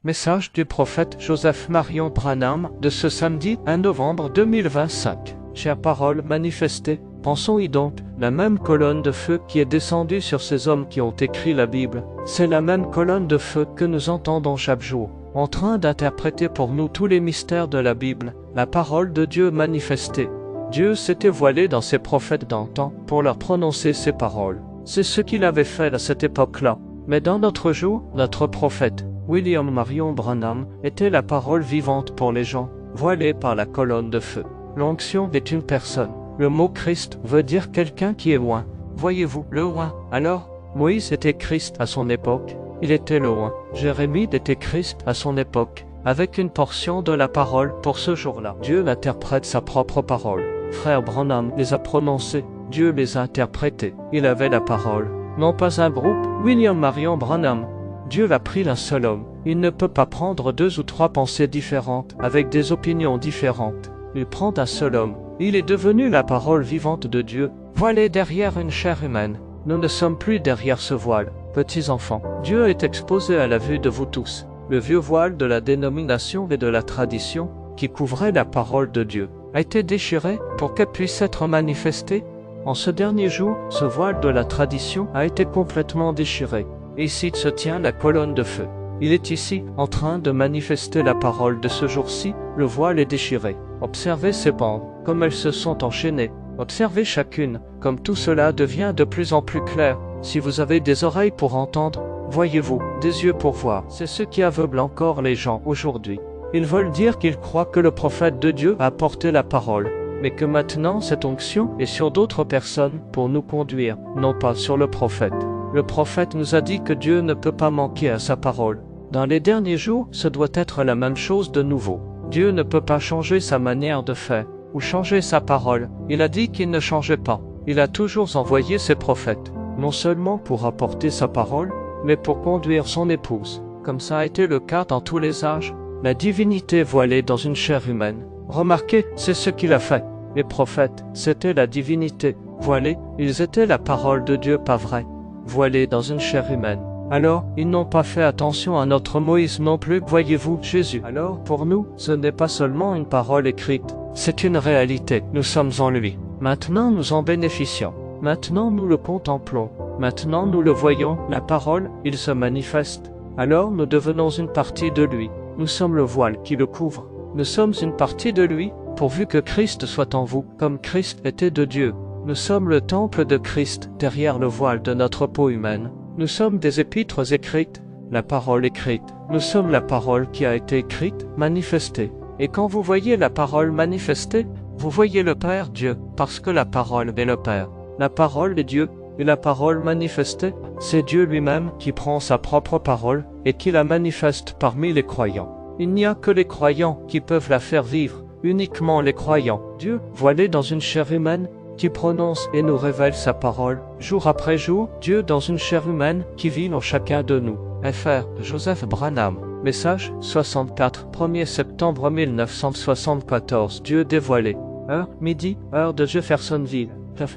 Message du prophète Joseph Marion Branham de ce samedi 1 novembre 2025. Chère parole manifestée, pensons-y donc, la même colonne de feu qui est descendue sur ces hommes qui ont écrit la Bible, c'est la même colonne de feu que nous entendons chaque jour, en train d'interpréter pour nous tous les mystères de la Bible, la parole de Dieu manifestée. Dieu s'était voilé dans ses prophètes d'antan pour leur prononcer ces paroles. C'est ce qu'il avait fait à cette époque-là. Mais dans notre jour, notre prophète, William Marion Branham, était la parole vivante pour les gens, voilée par la colonne de feu. L'onction est une personne. Le mot Christ veut dire quelqu'un qui est loin. Voyez-vous, le loin. Alors, Moïse était Christ à son époque. Il était loin. Jérémie était Christ à son époque, avec une portion de la parole pour ce jour-là. Dieu interprète sa propre parole. Frère Branham les a prononcés. Dieu les a interprétés. Il avait la parole. Non pas un groupe, William Marion Branham. Dieu a pris d'un seul homme. Il ne peut pas prendre deux ou trois pensées différentes, avec des opinions différentes. Il prend un seul homme. Il est devenu la parole vivante de Dieu, voilé derrière une chair humaine. Nous ne sommes plus derrière ce voile, petits enfants. Dieu est exposé à la vue de vous tous. Le vieux voile de la dénomination et de la tradition, qui couvrait la parole de Dieu, a été déchiré pour qu'elle puisse être manifestée. En ce dernier jour, ce voile de la tradition a été complètement déchiré. Ici se tient la colonne de feu. Il est ici, en train de manifester la parole de ce jour-ci. Le voile est déchiré. Observez ces bandes, comme elles se sont enchaînées. Observez chacune, comme tout cela devient de plus en plus clair. Si vous avez des oreilles pour entendre, voyez-vous, des yeux pour voir. C'est ce qui aveugle encore les gens aujourd'hui. Ils veulent dire qu'ils croient que le prophète de Dieu a porté la parole, mais que maintenant cette onction est sur d'autres personnes pour nous conduire, non pas sur le prophète. Le prophète nous a dit que Dieu ne peut pas manquer à sa parole. Dans les derniers jours, ce doit être la même chose de nouveau. Dieu ne peut pas changer sa manière de faire, ou changer sa parole. Il a dit qu'il ne changeait pas. Il a toujours envoyé ses prophètes, non seulement pour apporter sa parole, mais pour conduire son épouse. Comme ça a été le cas dans tous les âges, la divinité voilée dans une chair humaine. Remarquez, c'est ce qu'il a fait. Les prophètes, c'était la divinité voilée, ils étaient la parole de Dieu pas vraie, voilée dans une chair humaine. Alors, ils n'ont pas fait attention à notre Moïse non plus, voyez-vous, Jésus. Alors, pour nous, ce n'est pas seulement une parole écrite, c'est une réalité, nous sommes en lui. Maintenant, nous en bénéficions. Maintenant, nous le contemplons. Maintenant, nous le voyons, la parole, il se manifeste. Alors, nous devenons une partie de lui. Nous sommes le voile qui le couvre. Nous sommes une partie de lui, pourvu que Christ soit en vous, comme Christ était de Dieu. Nous sommes le temple de Christ, derrière le voile de notre peau humaine. Nous sommes des épîtres écrites, la parole écrite. Nous sommes la parole qui a été écrite, manifestée. Et quand vous voyez la parole manifestée, vous voyez le Père Dieu, parce que la parole est le Père. La parole est Dieu, et la parole manifestée, c'est Dieu lui-même qui prend sa propre parole et qui la manifeste parmi les croyants. Il n'y a que les croyants qui peuvent la faire vivre, uniquement les croyants. Dieu, voilé dans une chair humaine, qui prononce et nous révèle sa parole, jour après jour, Dieu dans une chair humaine qui vit en chacun de nous. Fr. Joseph Branham. Message 64, 1er septembre 1974. Dieu dévoilé. Heure, midi, heure de Jeffersonville.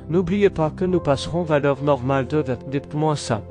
N'oubliez pas que nous passerons à l'heure normale de 8 moins 5.